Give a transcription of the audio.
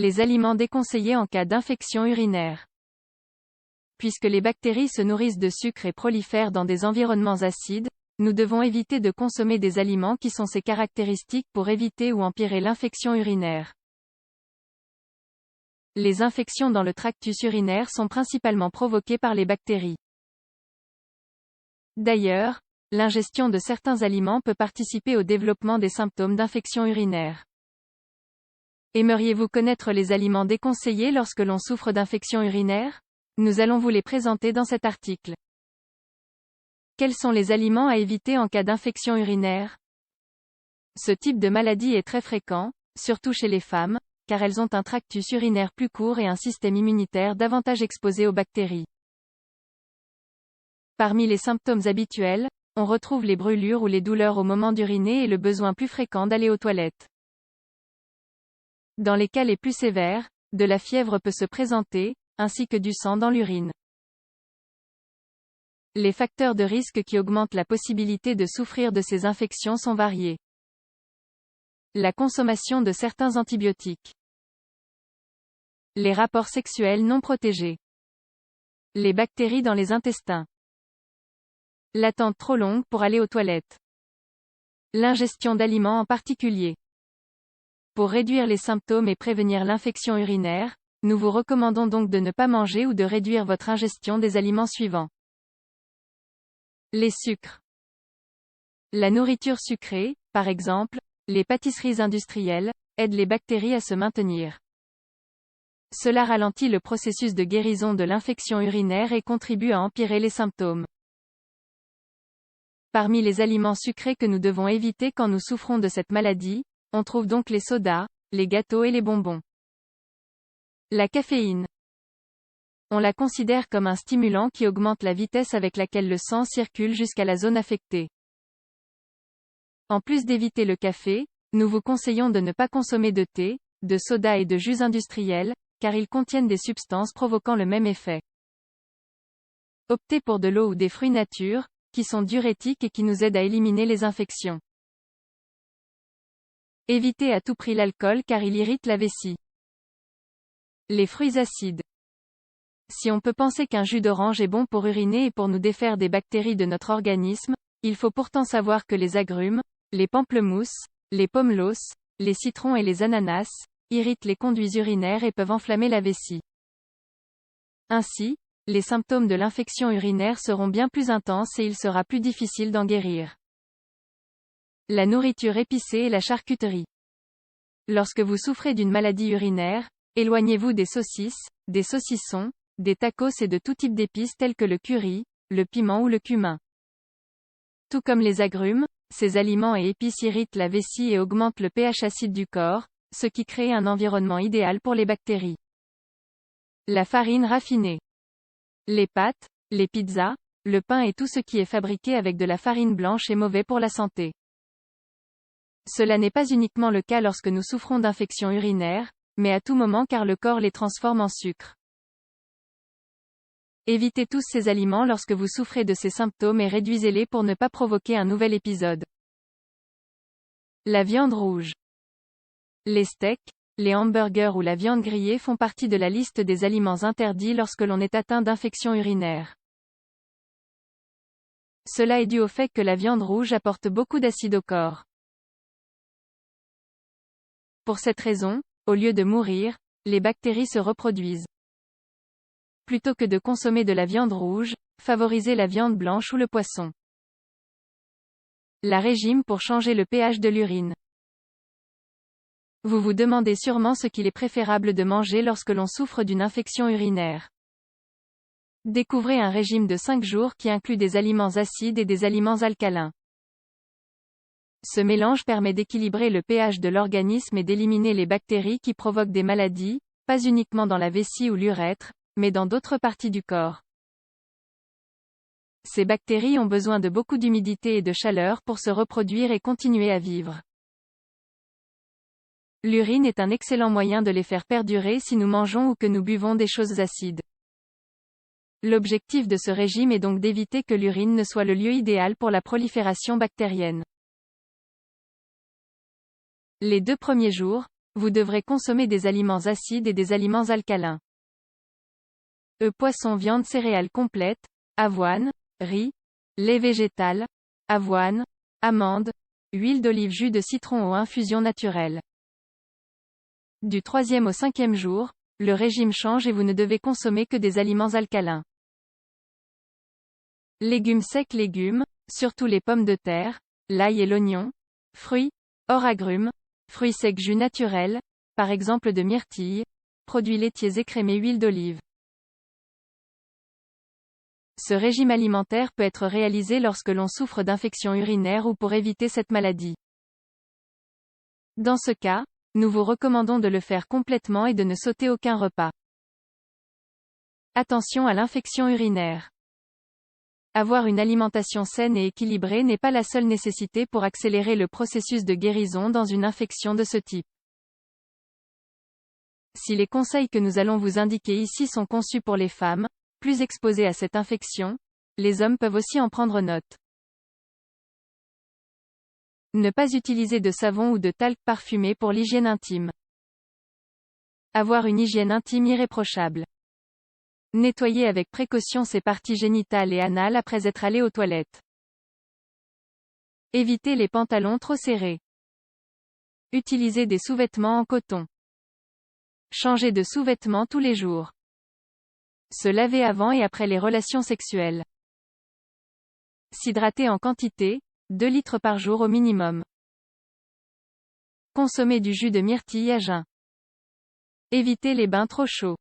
Les aliments déconseillés en cas d'infection urinaire. Puisque les bactéries se nourrissent de sucre et prolifèrent dans des environnements acides, nous devons éviter de consommer des aliments qui sont ces caractéristiques pour éviter ou empirer l'infection urinaire. Les infections dans le tractus urinaire sont principalement provoquées par les bactéries. D'ailleurs, l'ingestion de certains aliments peut participer au développement des symptômes d'infection urinaire. Aimeriez-vous connaître les aliments déconseillés lorsque l'on souffre d'infection urinaire? Nous allons vous les présenter dans cet article. Quels sont les aliments à éviter en cas d'infection urinaire? Ce type de maladie est très fréquent, surtout chez les femmes, car elles ont un tractus urinaire plus court et un système immunitaire davantage exposé aux bactéries. Parmi les symptômes habituels, on retrouve les brûlures ou les douleurs au moment d'uriner et le besoin plus fréquent d'aller aux toilettes. Dans les cas les plus sévères, de la fièvre peut se présenter, ainsi que du sang dans l'urine. Les facteurs de risque qui augmentent la possibilité de souffrir de ces infections sont variés. La consommation de certains antibiotiques. Les rapports sexuels non protégés. Les bactéries dans les intestins. L'attente trop longue pour aller aux toilettes. L'ingestion d'aliments en particulier. Pour réduire les symptômes et prévenir l'infection urinaire, nous vous recommandons donc de ne pas manger ou de réduire votre ingestion des aliments suivants. Les sucres. La nourriture sucrée, par exemple, les pâtisseries industrielles, aident les bactéries à se maintenir. Cela ralentit le processus de guérison de l'infection urinaire et contribue à empirer les symptômes. Parmi les aliments sucrés que nous devons éviter quand nous souffrons de cette maladie, on trouve donc les sodas, les gâteaux et les bonbons. La caféine. On la considère comme un stimulant qui augmente la vitesse avec laquelle le sang circule jusqu'à la zone affectée. En plus d'éviter le café, nous vous conseillons de ne pas consommer de thé, de soda et de jus industriels, car ils contiennent des substances provoquant le même effet. Optez pour de l'eau ou des fruits nature, qui sont diurétiques et qui nous aident à éliminer les infections. Évitez à tout prix l'alcool car il irrite la vessie. Les fruits acides. Si on peut penser qu'un jus d'orange est bon pour uriner et pour nous défaire des bactéries de notre organisme, il faut pourtant savoir que les agrumes, les pamplemousses, les pomelos, les citrons et les ananas, irritent les conduits urinaires et peuvent enflammer la vessie. Ainsi, les symptômes de l'infection urinaire seront bien plus intenses et il sera plus difficile d'en guérir. La nourriture épicée et la charcuterie. Lorsque vous souffrez d'une maladie urinaire, éloignez-vous des saucisses, des saucissons, des tacos et de tout type d'épices tels que le curry, le piment ou le cumin. Tout comme les agrumes, ces aliments et épices irritent la vessie et augmentent le pH acide du corps, ce qui crée un environnement idéal pour les bactéries. La farine raffinée. Les pâtes, les pizzas, le pain et tout ce qui est fabriqué avec de la farine blanche est mauvais pour la santé. Cela n'est pas uniquement le cas lorsque nous souffrons d'infections urinaires, mais à tout moment car le corps les transforme en sucre. Évitez tous ces aliments lorsque vous souffrez de ces symptômes et réduisez-les pour ne pas provoquer un nouvel épisode. La viande rouge. Les steaks, les hamburgers ou la viande grillée font partie de la liste des aliments interdits lorsque l'on est atteint d'infection urinaire. Cela est dû au fait que la viande rouge apporte beaucoup d'acide au corps. Pour cette raison, au lieu de mourir, les bactéries se reproduisent. Plutôt que de consommer de la viande rouge, favorisez la viande blanche ou le poisson. La régime pour changer le pH de l'urine. Vous vous demandez sûrement ce qu'il est préférable de manger lorsque l'on souffre d'une infection urinaire. Découvrez un régime de 5 jours qui inclut des aliments acides et des aliments alcalins. Ce mélange permet d'équilibrer le pH de l'organisme et d'éliminer les bactéries qui provoquent des maladies, pas uniquement dans la vessie ou l'urètre, mais dans d'autres parties du corps. Ces bactéries ont besoin de beaucoup d'humidité et de chaleur pour se reproduire et continuer à vivre. L'urine est un excellent moyen de les faire perdurer si nous mangeons ou que nous buvons des choses acides. L'objectif de ce régime est donc d'éviter que l'urine ne soit le lieu idéal pour la prolifération bactérienne. Les 2 premiers jours, vous devrez consommer des aliments acides et des aliments alcalins. Poisson, viande, céréales complètes, avoine, riz, lait végétal, avoine, amandes, huile d'olive, jus de citron ou infusion naturelle. Du 3e au 5e jour, le régime change et vous ne devez consommer que des aliments alcalins. Légumes secs, légumes, surtout les pommes de terre, l'ail et l'oignon, fruits, hors agrumes, fruits secs, jus naturel, par exemple de myrtille, produits laitiers écrémés, huile d'olive. Ce régime alimentaire peut être réalisé lorsque l'on souffre d'infections urinaires ou pour éviter cette maladie. Dans ce cas, nous vous recommandons de le faire complètement et de ne sauter aucun repas. Attention à l'infection urinaire. Avoir une alimentation saine et équilibrée n'est pas la seule nécessité pour accélérer le processus de guérison dans une infection de ce type. Si les conseils que nous allons vous indiquer ici sont conçus pour les femmes, plus exposées à cette infection, les hommes peuvent aussi en prendre note. Ne pas utiliser de savon ou de talc parfumé pour l'hygiène intime. Avoir une hygiène intime irréprochable. Nettoyer avec précaution ses parties génitales et anales après être allé aux toilettes. Éviter les pantalons trop serrés. Utiliser des sous-vêtements en coton. Changer de sous-vêtements tous les jours. Se laver avant et après les relations sexuelles. S'hydrater en quantité, 2 litres par jour au minimum. Consommer du jus de myrtille à jeun. Éviter les bains trop chauds.